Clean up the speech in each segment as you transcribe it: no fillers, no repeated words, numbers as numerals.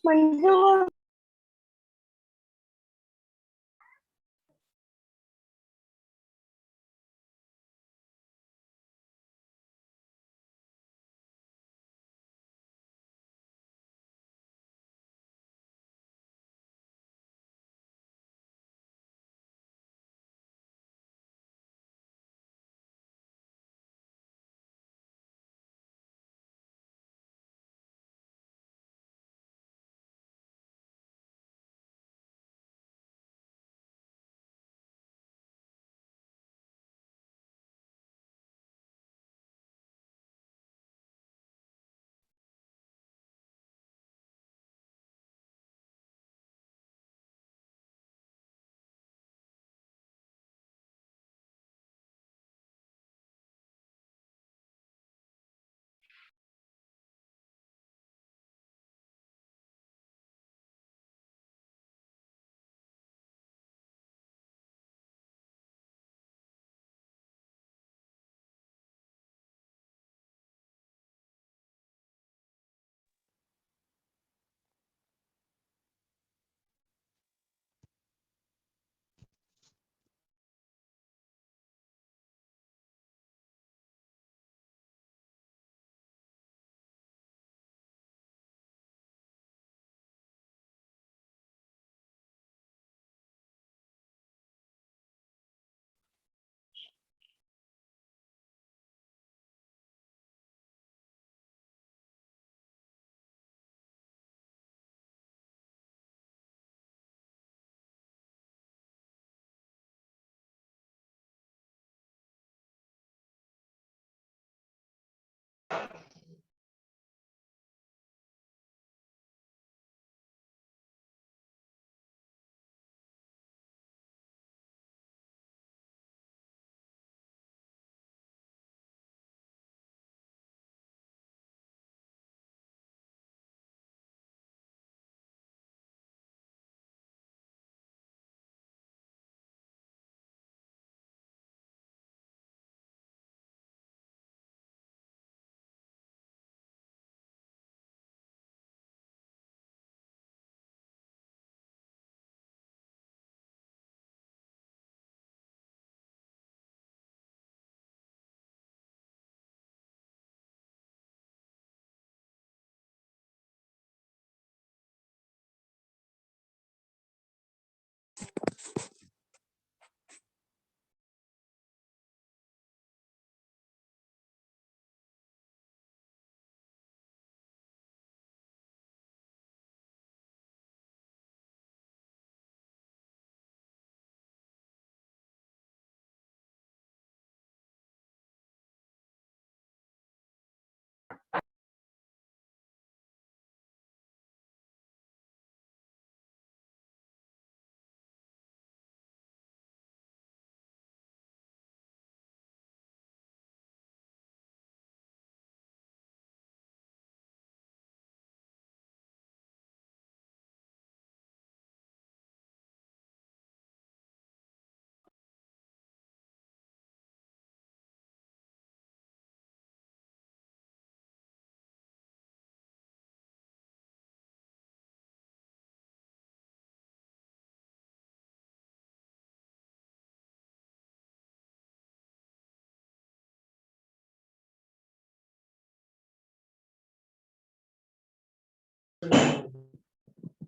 Manju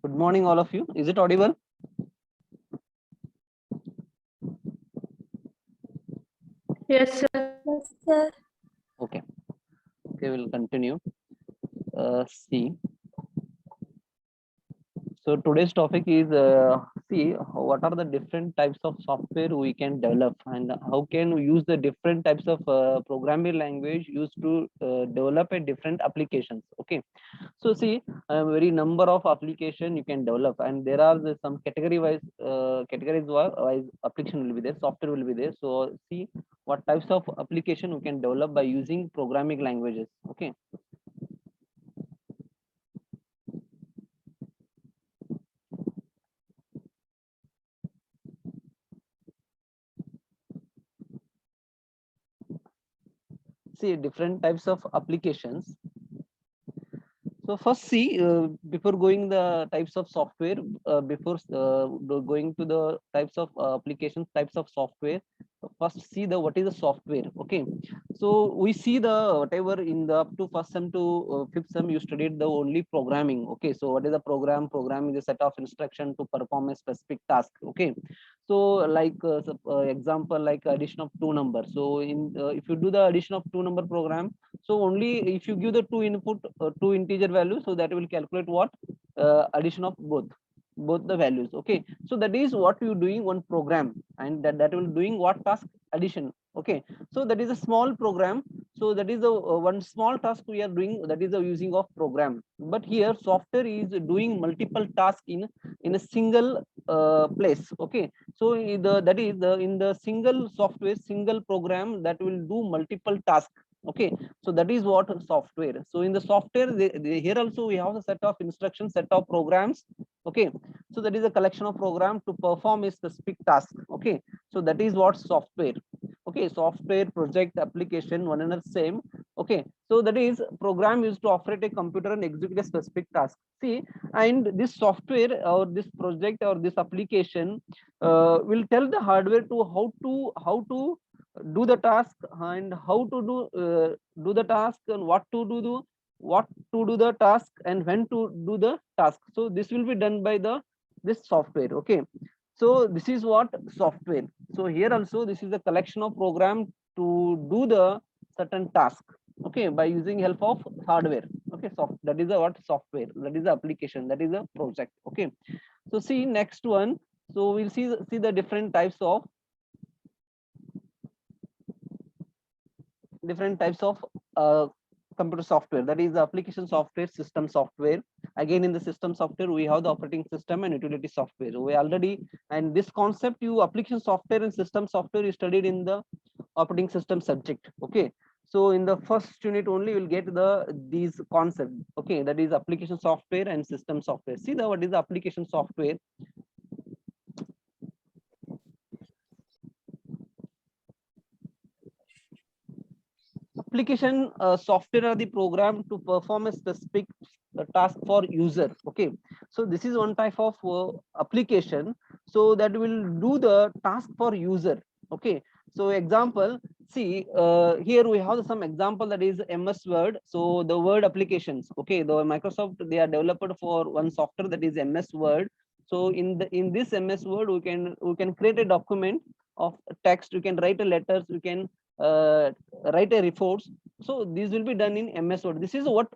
Good morning, all of you. Is it audible? Yes, sir. Yes, sir. Okay. Okay, we'll continue. See. So today's topic is see what are the different types of software we can develop and how can we use the different types of programming language used to develop a different applications. Okay, so see a very number of application you can develop, and there are some categories wise application will be there, software will be there. So see what types of application we can develop by using programming languages. Okay, see different types of applications. So first see before going the types of software, before going to the types of applications, types of software, first see the what is the software. Okay, so we see the whatever in the up to first sem to fifth sem you studied the only programming. Okay, so what is the program? Program is a set of instruction to perform a specific task. Okay, so like example like addition of two numbers. So in if you do the addition of two number program, so only if you give the two input two integer values, so that will calculate what addition of both the values. Okay, so that is what you doing one program, and that will doing what task? Addition. Okay, so that is a small program. So that is the one small task we are doing, that is the using of program. But here software is doing multiple tasks in a single place. Okay, so that is the in the single software, single program that will do multiple tasks. Okay, so that is what software. So in the software here also we have a set of instructions, set of programs. Okay, so that is a collection of program to perform a specific task. Okay, so that is what software. Okay, software, project, application, one another same. Okay, so that is program used to operate a computer and execute a specific task. See, and this software or this project or this application will tell the hardware to how to do the task, and how to do the task, and what to do the task, and when to do the task. So this will be done by the this software. Okay, so this is what software. So here also this is a collection of program to do the certain task. Okay, by using help of hardware. Okay, so that is the what software, that is the application, that is a project. Okay, so see next one. So we'll see the different types of computer software, that is the application software, system software. Again in the system software we have the operating system and utility software. We already, and this concept you application software and system software is studied in the operating system subject. Okay, so in the first unit only you'll get these concept. Okay, that is application software and system software. See the what is the application software. Application software are the program to perform a specific task for user. Okay, so this is one type of application, so that will do the task for user. Okay, so example, see here we have some example, that is MS Word. So the Word applications. Okay, the Microsoft, they are developed for one software, that is MS Word. So in this MS Word we can create a document of text, you can write a letters, you can write a reports. So these will be done in MS Word. This is what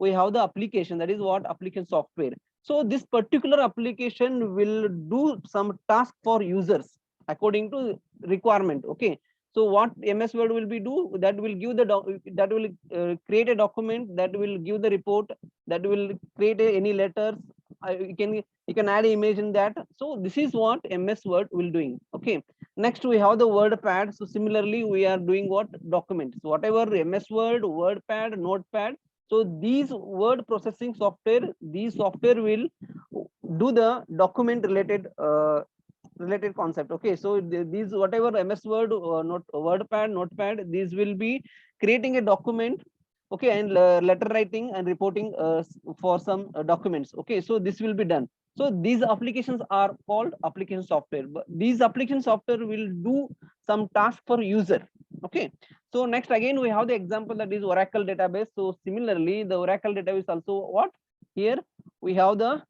we have the application, that is what application software. So this particular application will do some task for users according to requirement. Okay, so what MS Word will be do, that will give the that will create a document, that will give the report, that will create any letters. You can add image in that. So this is what MS Word will doing. Okay, next we have the WordPad. So similarly we are doing what documents, whatever MS Word, WordPad, Notepad. So these word processing software, these software will do the document related concept. Okay, so these whatever MS Word, not WordPad, Notepad, these will be creating a document. Okay, and letter writing and reporting for some documents. Okay, so this will be done. So these applications are called application software, but these application software will do some task for user. Okay, so next again we have the example, that is Oracle database. So similarly the Oracle database also what, here we have the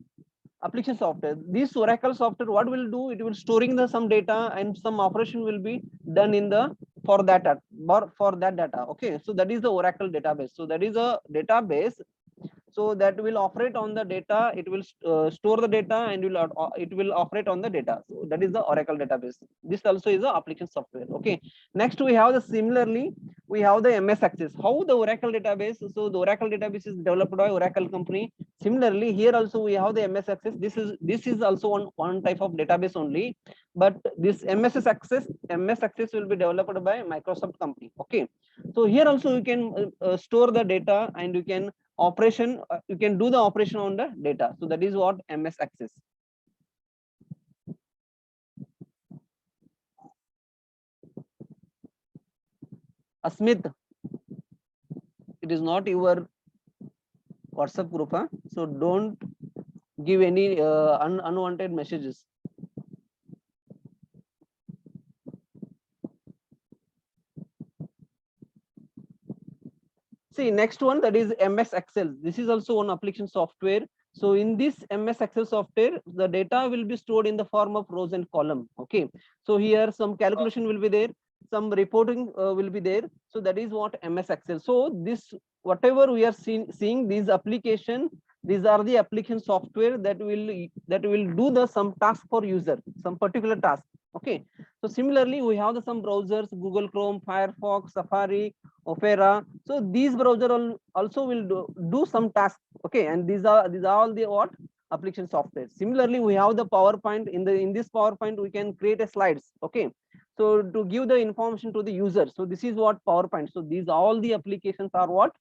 application software. This Oracle software what will do, it will storing the some data, and some operation will be done in the for that data. Okay, so that is the Oracle database. So that is a database So that will operate on the data, it will store the data, and it will operate on the data. So that is the Oracle database. This also is the application software. Okay, next we have the similarly we have the MS Access. How the Oracle database? So the Oracle database is developed by Oracle company. Similarly, here also we have the MS Access. This is also one type of database only, but this MS Access will be developed by Microsoft company. Okay, so here also you can store the data, and you can you can do the operation on the data. So that is what MS Access. Asmit, it is not your WhatsApp group, huh? So don't give any unwanted messages. See, next one, that is MS Excel. This is also one application software. So in this MS Excel software, the data will be stored in the form of rows and column. Okay, so here some calculation will be there, some reporting will be there. So that is what MS Excel. So this, whatever we are seeing these application, these are the application software that will do the some task for user, some particular task. Okay, so similarly we have some browsers, Google Chrome, Firefox, Safari, Opera. So these browser also will do some tasks. Okay, and these are all the what application software. Similarly, we have the PowerPoint. In this PowerPoint we can create a slides. Okay, so to give the information to the user. So this is what PowerPoint. So these all the applications are what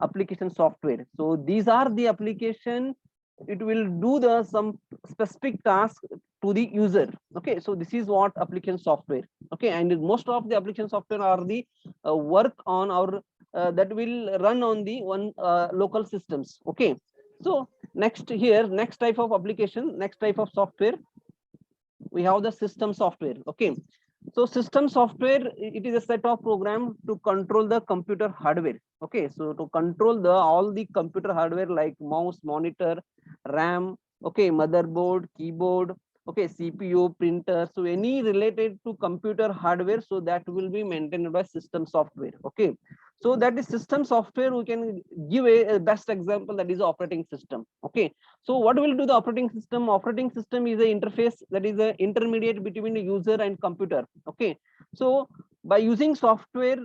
application software. So these are the application, it will do the some specific task to the user. Okay, so this is what application software. Okay, and most of the application software are the work on our that will run on the one local systems. Okay, so next type of application, next type of software, we have the system software. Okay, so system software, it is a set of program to control the computer hardware. Okay, so to control the all the computer hardware like mouse, monitor, RAM, okay, motherboard, keyboard, okay, CPU, printer. So any related to computer hardware, so that will be maintained by system software. Okay, so that is system software. We can give a best example, that is operating system. Okay, so what will do the operating system? Operating system is a interface, that is a intermediate between the user and computer. Okay, so by using software,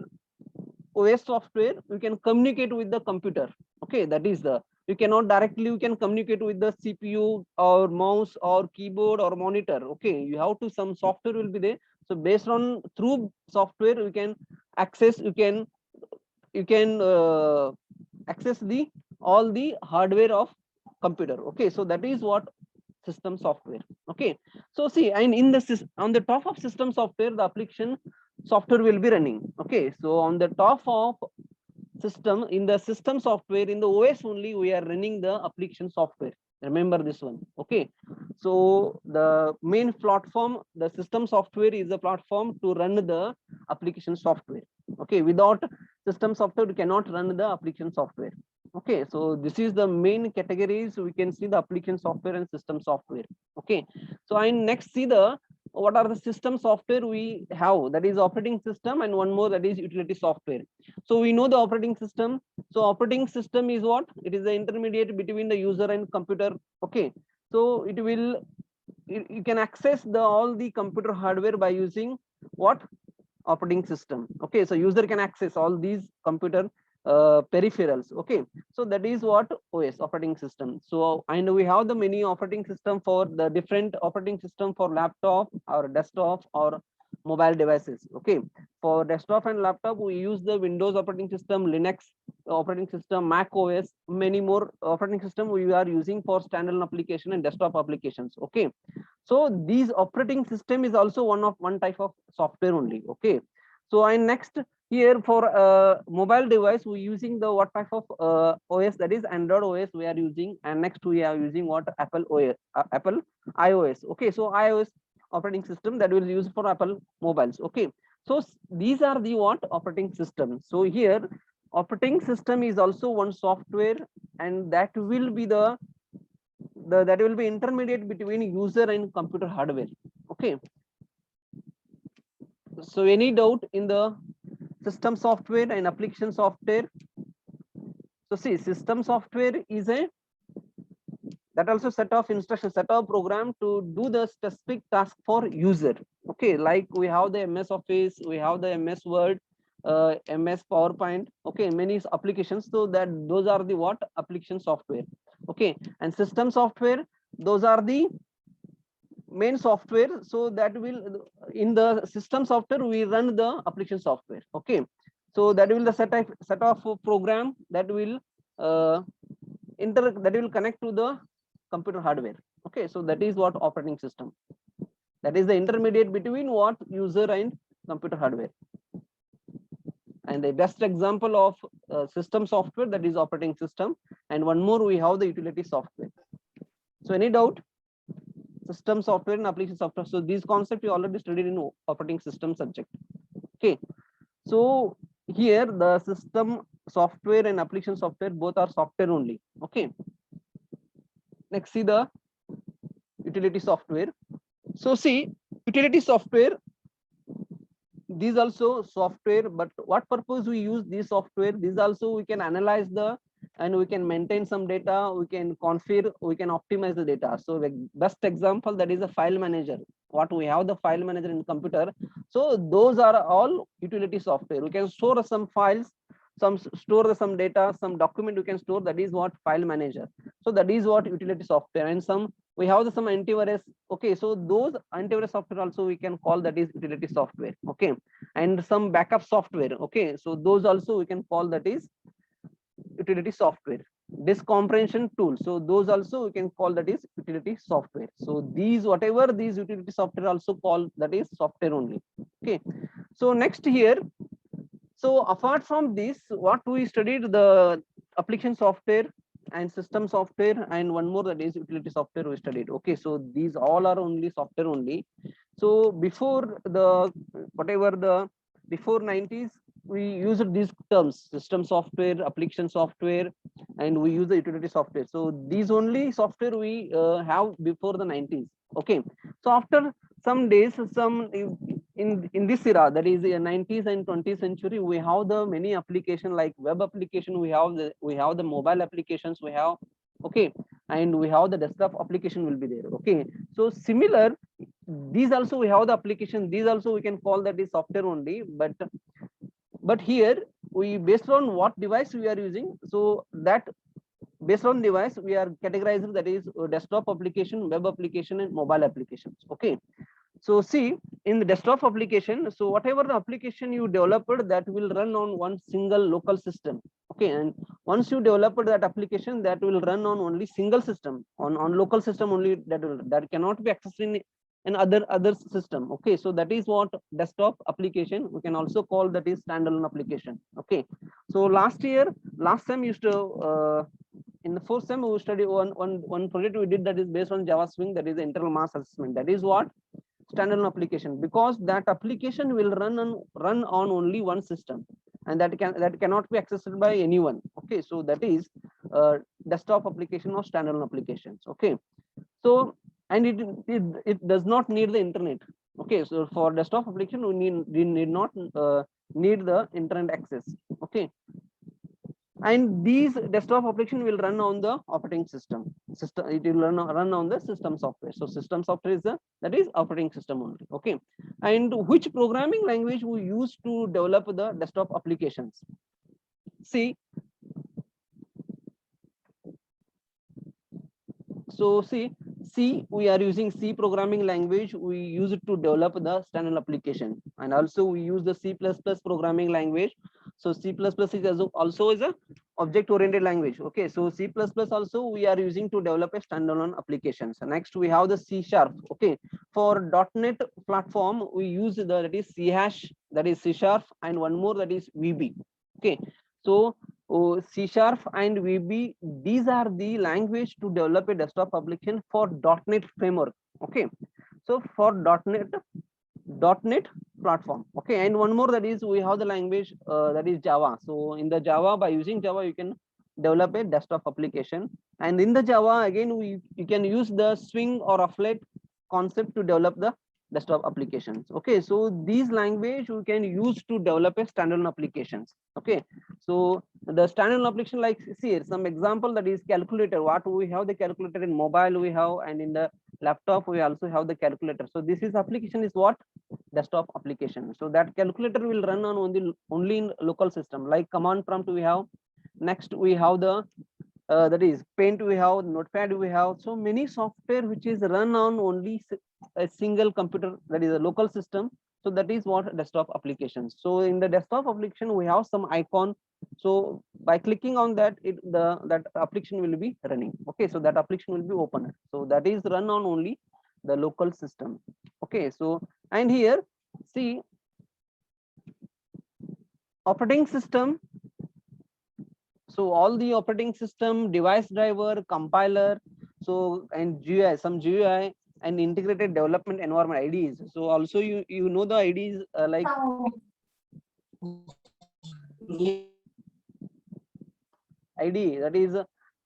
OS software, we can communicate with the computer. Okay, that is the, you cannot directly, you can communicate with the CPU or mouse or keyboard or monitor. Okay, you have to, some software will be there. So based on through software, you can access, you can access the all the hardware of computer. Okay, so that is what system software. Okay, so see, and in the on the top of system software, the application software will be running. Okay, so on the top of system, in the system software, in the OS only, we are running the application software. Remember this one. Okay, so the main platform, the system software is the platform to run the application software. Okay, without system software, we cannot run the application software. Okay, so this is the main categories. We can see the application software and system software. Okay, so I next see the what are the system software we have, that is operating system, and one more, that is utility software. So we know the operating system. So operating system is what? It is the intermediate between the user and computer. Okay, so it will, you can access the all the computer hardware by using what? Operating system. Okay, so user can access all these computer peripherals. Okay, so that is what OS, operating system. So and we have the many operating system for the different operating system for laptop or desktop or mobile devices. Okay, for desktop and laptop, we use the Windows operating system, Linux operating system, Mac OS, many more operating system we are using for standalone application and desktop applications. Okay, so these operating system is also one type of software only. Okay, so I next here for mobile device, we using the what type of OS, that is Android OS we are using, and next we are using what? Apple OS, Apple iOS. Okay, so iOS operating system that will use for Apple mobiles. Okay, so these are the what operating system. So here operating system is also one software, and that will be that will be intermediate between user and computer hardware. Okay, so any doubt in the system software and application software? So see, system software is a that also set of instructions, set of program to do the specific task for user. Okay, like we have the MS Office, we have the MS Word, MS PowerPoint. Okay, many applications. So that those are the what application software. Okay, and system software, those are the main software. So that will in the system software we run the application software. Okay, so that will the set of program that will uh, that will connect to the computer hardware. Okay, so that is what operating system, that is the intermediate between what user and computer hardware. And the best example of system software, that is operating system. And one more, we have the utility software. So any doubt? System software and application software, so these concepts we already studied in operating system subject. Okay, so here the system software and application software both are software only. Okay, next see the utility software. So see, utility software, these also software, but what purpose we use this software? These also we can analyze the and we can maintain some data, we can configure, we can optimize the data. So the best example, that is a file manager. What we have the file manager in computer, so those are all utility software. We can store some files, store some data, some document we can store, that is what file manager. So that is what utility software. And some we have some antivirus. Okay, so those antivirus software also we can call that is utility software. Okay, and some backup software. Okay, so those also we can call that is utility software. Disk comprehension tool, so those also we can call that is utility software. So these whatever these utility software also call that is software only. Okay, so next here, so apart from this, what we studied, the application software and system software, and one more, that is utility software we studied. Okay, so these all are only software only. So before the whatever the before 90s, we used these terms, system software, application software, and we use the utility software. So these only software we have before the 90s. Okay, so after some days, some in this era, that is the 90s and 20th century, we have the many application like web application, we have the mobile applications we have. Okay, and we have the desktop application will be there. Okay, so similar, these also we have the application, these also we can call that is software only. But here we, based on what device we are using, so that based on device we are categorizing, that is desktop application, web application, and mobile applications. Okay, so see, in the desktop application, so whatever the application you developed, that will run on one single local system. Okay, and once you developed that application, that will run on only single system, on local system only, that cannot be accessed in other system. Okay, so that is what desktop application, we can also call that is standalone application. Okay, so last time used to in the fourth sem we study one project we did, that is based on Java Swing, that is the internal mass assessment. That is what standalone application, because that application will run on only one system, and that cannot be accessed by anyone. Okay, so that is desktop application or standalone applications. Okay, so and it does not need the internet. Okay, so for desktop application we need not need the internet access. Okay, and these desktop application will run on the operating system. It will run on the system software. So system software is that is operating system only. Okay, and which programming language we use to develop the desktop applications? See, so see, C, we are using C programming language. We use it to develop the standard application, and also we use the C++ programming language. So C++ is also is a object oriented language. Okay, so C++ also we are using to develop a standalone application. So next we have the C#. Okay, for .NET platform we use that is C#, that is C#, and one more, that is VB. Okay, so C# and VB, these are the language to develop a desktop application for .NET framework. Okay, so for .NET platform. Okay, and one more, that is we have the language that is Java. So in the Java, by using Java, you can develop a desktop application, and in the Java again you can use the Swing or Applet concept to develop the desktop applications. Okay, so these language we can use to develop a standalone applications. Okay, so the standalone application, like see here, some example, that is calculator. What we have the calculator in mobile we have, and in the laptop we also have the calculator. So this is application is what? Desktop application. So that calculator will run on only in local system, like command prompt we have. Next we have the that is paint we have, notepad we have. So many software which is run on only a single computer, that is a local system. So that is what desktop applications. So in the desktop application we have some icon. So by clicking on that, that application will be running. Okay, so that application will be open. So that is run on only the local system. Okay, so and here see, operating system. So all the operating system, device driver, compiler, so and GUI, some GUI and integrated development environment IDs. So also you know the IDs like ID, that is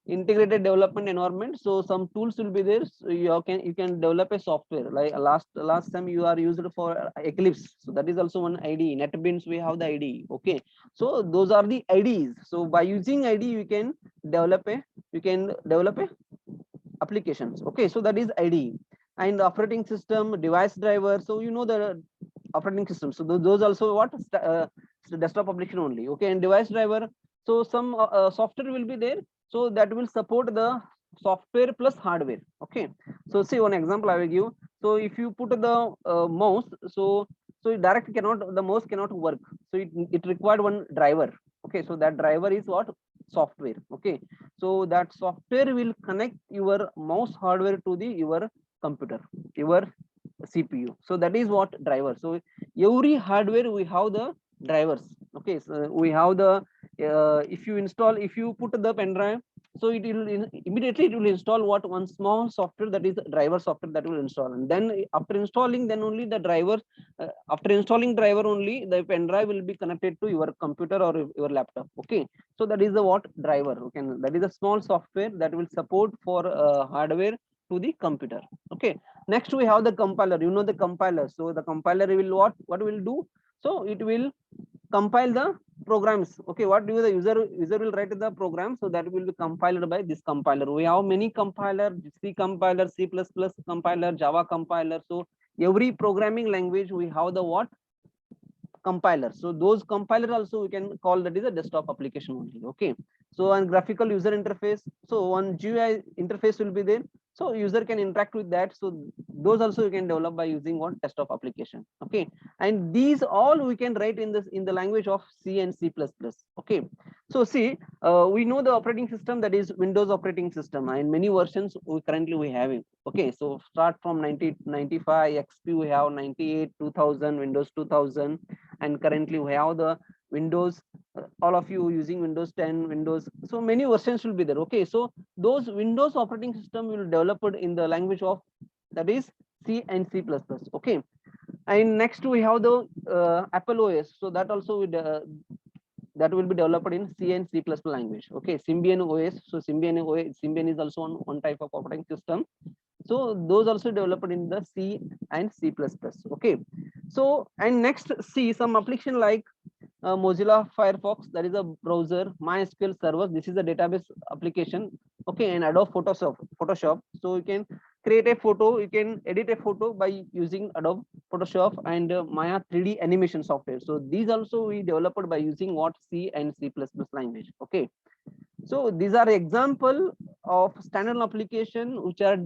integrated development environment. So some tools will be there. So you can develop a software, like last time you are used for Eclipse. So that is also one ID. NetBeans we have the ID. Okay, so those are the IDs. So by using ID you can develop a applications. Okay, so that is ID. And operating system, device driver. So you know the operating system. So those also what desktop application only. Okay, and device driver. So some software will be there. So that will support the software plus hardware. Okay, so see one example I will give. So if you put the mouse, so direct cannot, the mouse cannot work. So it required one driver. Okay, so that driver is what? Software. Okay, so that software will connect your mouse hardware to the your computer, your CPU. So that is what driver. So every hardware we have the drivers. Okay, so we have the if you put the pen drive, so it will immediately it will install what? One small software, that is driver software, that will install. And then after installing, then only the driver after installing driver only the pen drive will be connected to your computer or your laptop. Okay, so that is the what? Driver. Okay, that is a small software that will support for hardware to the computer. Okay, next we have the compiler. You know the compiler. So the compiler will what will do? So it will compile the programs. Okay, what do the user will write the program, so that will be compiled by this compiler. We have many compiler: C compiler, C++ compiler, Java compiler. So every programming language we have the what? Compiler. So those compiler also we can call that is a desktop application only. Okay, so on graphical user interface, so one GUI interface will be there, so user can interact with that. So those also you can develop by using one desktop application. Okay, and these all we can write in the language of C and C++. Okay, so see, we know the operating system, that is Windows operating system, and many versions we currently we having. Okay, so start from 1995 XP, we have 98, 2000, Windows 2000, and currently we have the Windows. All of you using Windows 10, Windows. So many versions will be there. Okay, so those Windows operating system will developed in the language of, that is C and C++. Okay, and next we have the Apple OS. So that also that will be developed in C and C++ language. Okay, Symbian OS. So Symbian is also one type of operating system. So those also developed in the C and C++. Okay, so and next see some application like Mozilla Firefox, that is a browser. MySQL Server, this is a database application. Okay, and Adobe Photoshop. So you can create a photo, you can edit a photo by using Adobe Photoshop and Maya 3D animation software. So these also we developed by using what? C and C++ language. Okay, so these are example of standard application which are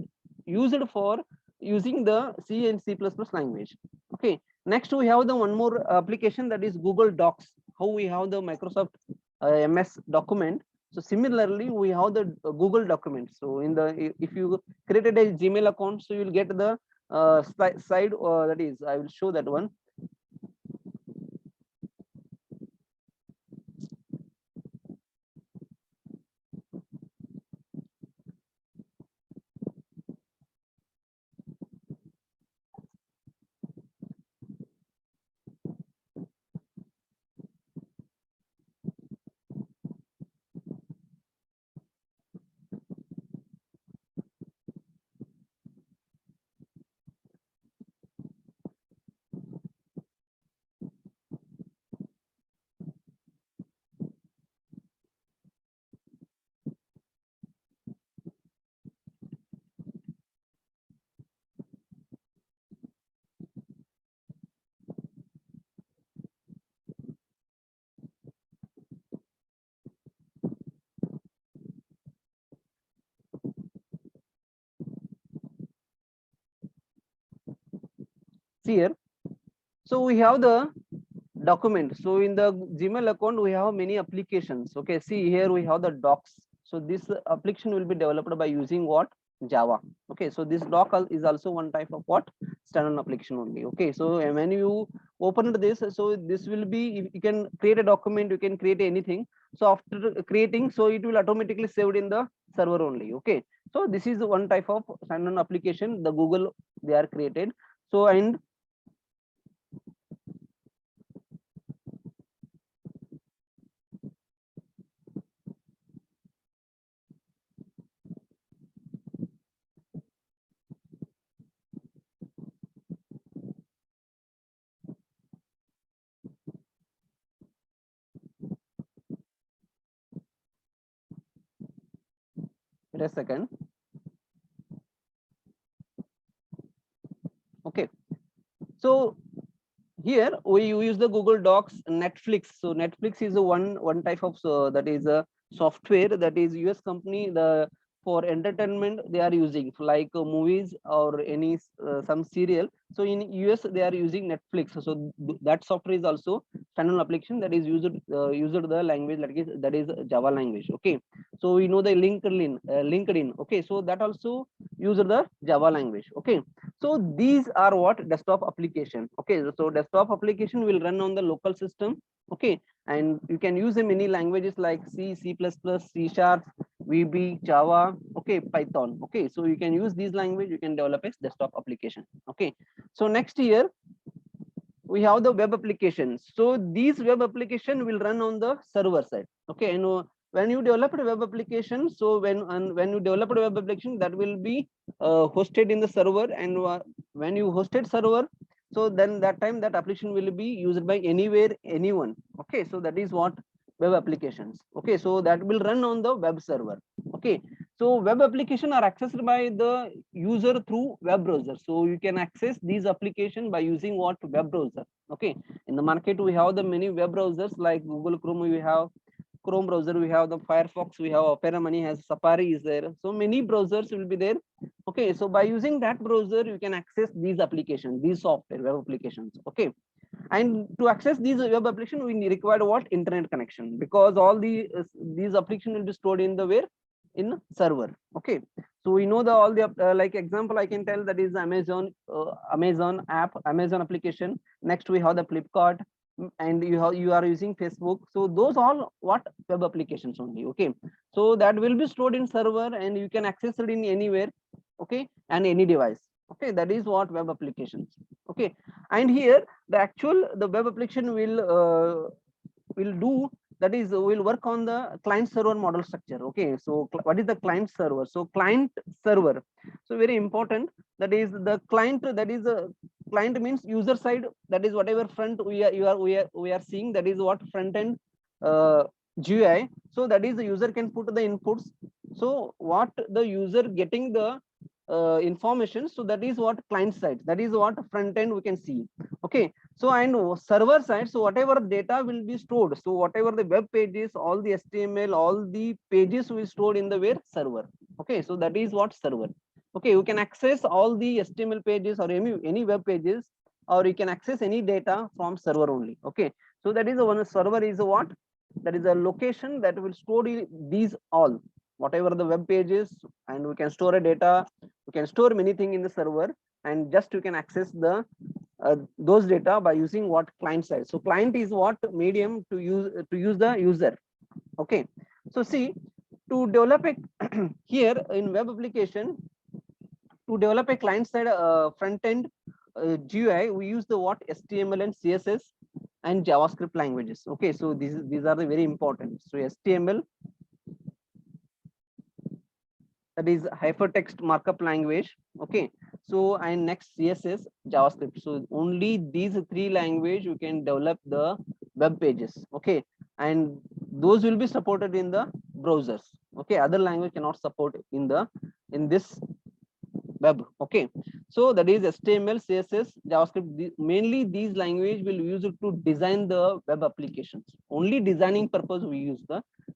used for using the C and C++ language. Okay, next we have the one more application, that is Google Docs. How we have the Microsoft MS document. So similarly we have the Google document. So in the, if you created a Gmail account, so you will get the side that is, I will show that one. See here. So we have the document. So in the Gmail account, we have many applications. Okay, see here we have the docs. So this application will be developed by using what? Java. Okay, so this is also one type of what? Standard application only. Okay, so when you open this, so this will be, you can create a document, you can create anything. So after creating, so it will automatically saved in the server only. Okay, so this is one type of standard application. The Google, they are created. So and wait a second. Okay, so here we use the Google Docs, Netflix. So Netflix is a one type of, that is a software that is US company, the for entertainment they are using for like movies or any some serial. So in US they are using Netflix. So that software is also standard application that is used the language that is Java language. Okay, so we know the LinkedIn. Okay, so that also use the Java language. Okay, so these are what? Desktop application. Okay, so desktop application will run on the local system. Okay, and you can use in many languages like C, C++, C Sharp, VB, Java, okay, Python. Okay, so you can use these language, you can develop a desktop application. Okay, so next year we have the web applications. So these web application will run on the server side. Okay, and when you develop a web application, so when you develop a web application, that will be hosted in the server, and when you hosted server, so then that time that application will be used by anywhere, anyone. Okay, so that is what web applications. Okay, so that will run on the web server. Okay, so web application are accessed by the user through web browser. So you can access these application by using what? Web browser. Okay, in the market we have the many web browsers like Google Chrome, we have Chrome browser, we have the Firefox, we have Opera Mini, has Safari is there. So many browsers will be there. Okay, so by using that browser, you can access these applications, these software web applications. Okay, and to access these web application, we require what? Internet connection, because all these application will be stored in the where? In server. Okay, so we know the all the like example I can tell, that is Amazon app, Amazon application. Next we have the Flipkart, and you are using Facebook. So those all what? Web applications only. Okay, so that will be stored in server and you can access it in anywhere. Okay, and any device. Okay, that is what web applications. Okay, and here the web application will do, that is will work on the client server model structure. Okay, so what is the client server? So client server, so very important, that is the client, that is a client means user side, that is whatever front we are seeing, that is what? Front end GUI. So that is the user can put the inputs, so what the user getting the information, so that is what? Client side, that is what? Front end we can see. Okay, so and server side, so whatever data will be stored, so whatever the web pages, all the HTML, all the pages will stored in the where? Server. Okay, so that is what? Server. Okay, you can access all the HTML pages or any web pages, or you can access any data from server only. Okay, so that is the one. Server is what? That is a location that will store these all, whatever the web pages, and we can store a data, we can store many things in the server, and just you can access the those data by using what? Client side. So client is what? Medium to use the user. Okay, so see, to develop a here in web application, to develop a client side front end GUI, we use the what? HTML and CSS and JavaScript languages. Okay, so these are the very important. So HTML, that is hypertext markup language. Okay, so and next CSS, JavaScript. So only these three language you can develop the web pages. Okay, and those will be supported in the browsers. Okay, other language cannot support in this web. Okay, so that is HTML, CSS, JavaScript. Mainly these language will use it to design the web applications. Only designing purpose we use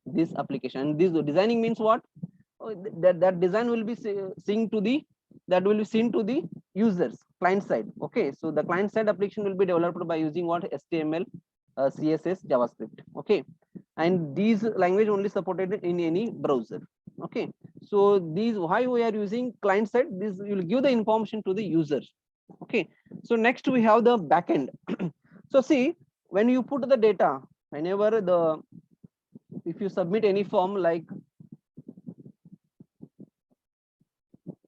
this application. And this designing means what? That design will be seen to the users. client side. Okay, so the client side application will be developed by using what? HTML, CSS, JavaScript. Okay, and these language only supported in any browser. Okay, so these, why we are using client side, this will give the information to the user. Okay, so next we have the backend. So see, when you put the data, whenever the, if you submit any form, like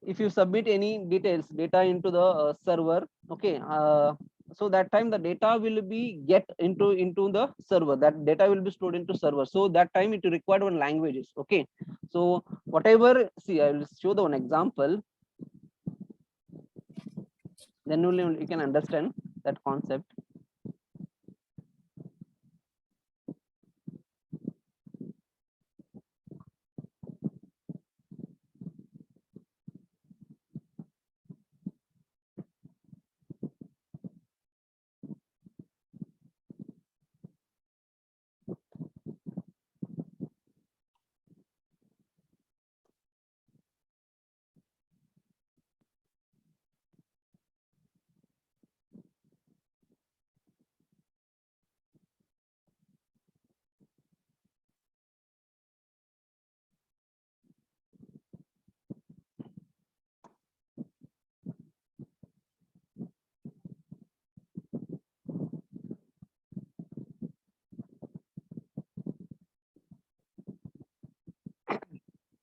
if you submit any data into the server, okay, so that time the data will be get into the server, that data will be stored into server, so that time it required one languages. Okay, so whatever, see, I will show the one example, then only you can understand that concept.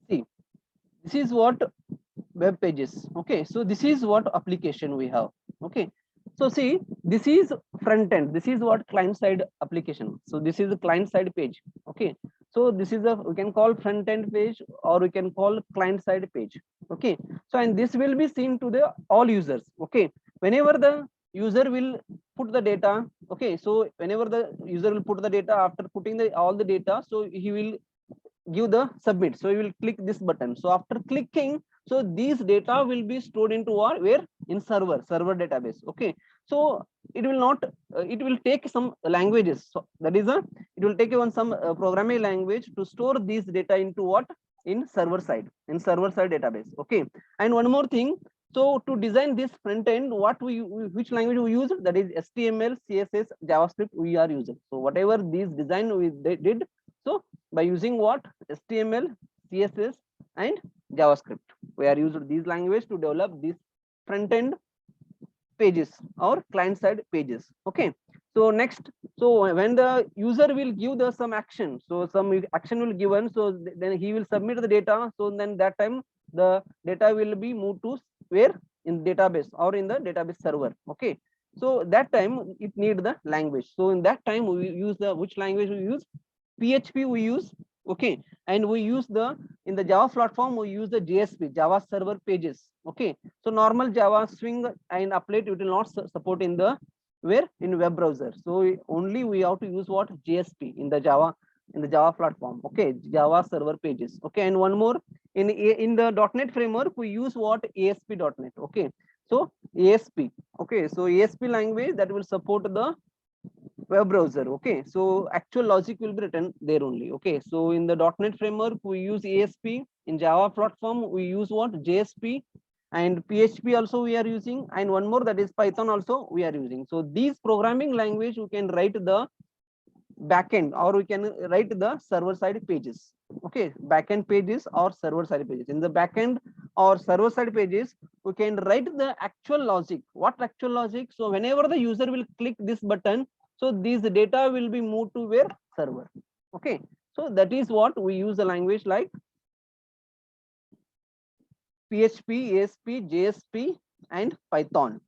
See, this is what web pages. Okay, so this is what application we have. Okay, so see, this is front end, this is what client side application, so this is the client side page. Okay, so this is a, we can call front end page, or we can call client side page. Okay, so and this will be seen to the all users. Okay, whenever the user will put the data, okay, so whenever the user will put the data, after putting the all the data, so he will give the submit, so you will click this button. So after clicking, so these data will be stored into what? Where? In server database. Okay, so it will not it will take some languages, so that is a, it will take even some programming language to store these data into what? In server side database. Okay, and one more thing, so to design this front end, what which language we use? That is HTML, CSS, JavaScript we are using. So whatever these design we did, so by using what? HTML, CSS, and JavaScript, we are using these language to develop these front end pages or client side pages. Okay, so next, so when the user will give the some action, so some action will given, so then he will submit the data, so then that time the data will be moved to where? In database or in the database server. Okay, so that time it need the language, so in that time we use the, which language we use? PHP we use. Okay, and we use the, in the Java platform we use the JSP, Java Server Pages. Okay, so normal Java Swing and Applet it will not support in the, where? In web browser. So only we have to use what? JSP in the Java, in the Java platform. Okay, Java Server Pages. Okay, and one more, in the .NET framework we use what? ASP.NET. Okay, so ASP. Okay, so ASP language that will support the web browser. Okay, so actual logic will be written there only. Okay, so in the .NET framework we use ASP, in Java platform we use what? JSP, and PHP also we are using, and one more, that is Python also we are using. So these programming language we can write the backend, or we can write the server side pages. Okay, backend pages or server side pages. In the backend or server side pages we can write the actual logic. What actual logic? So whenever the user will click this button, so these data will be moved to where? Server. Okay, so that is what we use the language like PHP, ASP, JSP, and Python.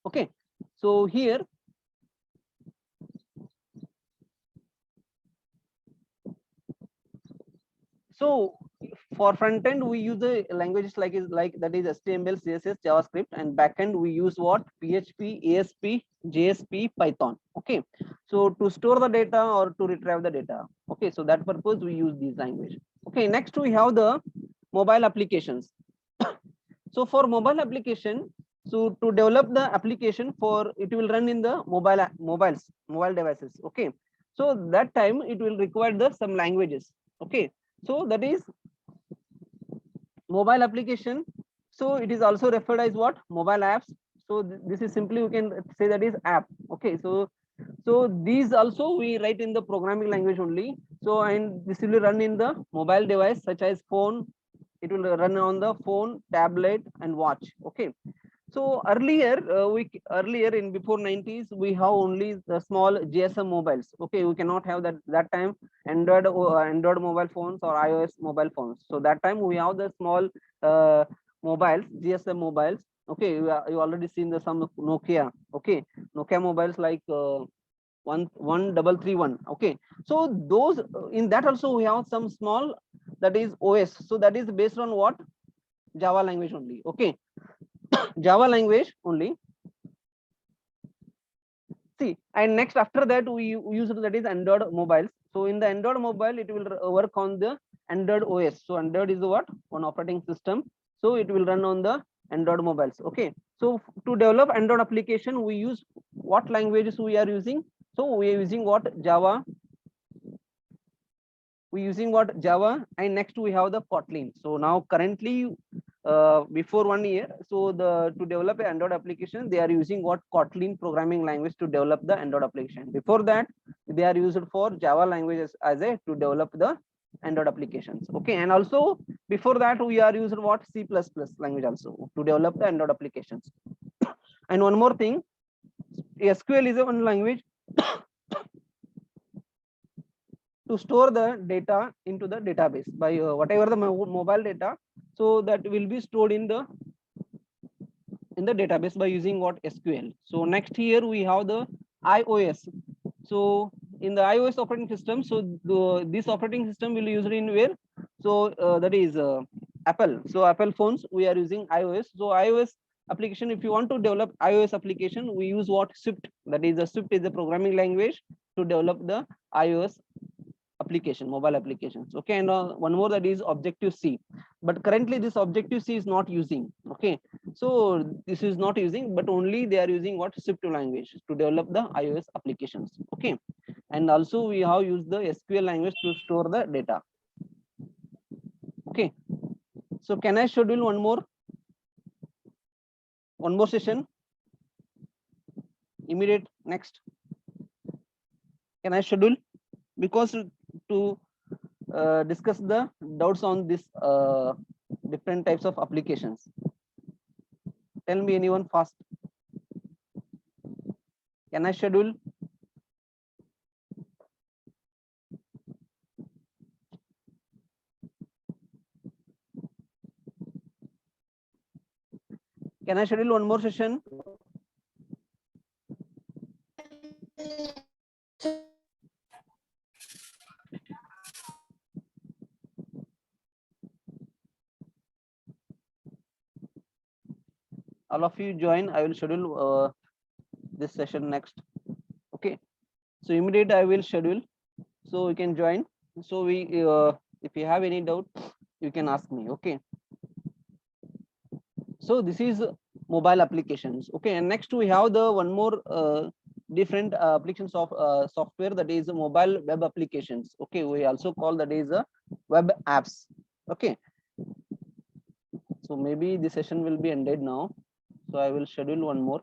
Okay, so here so for front end we use the languages like that is HTML, CSS, JavaScript, and backend we use what? PHP, ASP, JSP, Python. Okay, so to store the data or to retrieve the data. Okay, so that purpose we use these language. Okay, next we have the mobile applications. So for mobile application, so to develop the application for, it will run in the mobile devices. Okay, so that time it will require the some languages. Okay, so that is mobile application. So it is also referred as what? Mobile apps. So this is simply, you can say that is app. Okay, so these also we write in the programming language only. So and this will run in the mobile device such as phone. It will run on the phone, tablet, and watch. Okay. So earlier in before 90s we have only the small GSM mobiles. Okay, we cannot have that time Android mobile phones or iOS mobile phones. So that time we have the small uh, mobiles, GSM mobiles. Okay, you already seen the some Nokia. Okay, Nokia mobiles like 1331. Okay, so those in that also we have some small, that is OS. So that is based on what? Java language only. Okay, Java language only. See, and next after that we use that is Android mobiles. So in the Android mobile, it will work on the Android OS. So Android is what? One operating system. So it will run on the Android mobiles. Okay. So to develop Android application, we use what languages we are using? So we are using what? Java. We using what? Java, and next we have the Kotlin. So now currently before 1 year, so to develop an Android application, they are using what? Kotlin programming language to develop the Android application. Before that, they are used for Java languages as a to develop the Android applications. Okay, and also before that we are using what? C++ language also to develop the Android applications. And one more thing, SQL is a one language to store the data into the database by whatever the mobile data, so that will be stored in the database by using what? SQL. So next here we have the iOS. So in the iOS operating system, so this operating system will use in where? So that is Apple. So Apple phones we are using iOS. So iOS application, if you want to develop iOS application, we use what? Swift. That is, the Swift is a programming language to develop the iOS application, mobile applications. Okay, and one more, that is Objective-C. But currently this Objective-C is not using. Okay, so this is not using, but only they are using what? Swift language to develop the iOS applications. Okay, and also we have used the SQL language to store the data. Okay, so can I schedule one more session? Immediate next. Can I schedule? Because to discuss the doubts on this different types of applications. Tell me anyone fast. Can I schedule? Can I schedule one more session? All of you join. I will schedule this session next. Okay. So immediate I will schedule. So you can join. So we, if you have any doubt, you can ask me. Okay. So this is mobile applications. Okay, and next we have the one more different applications of software, that is mobile web applications. Okay, we also call that is web apps. Okay, so maybe the session will be ended now, so I will schedule one more.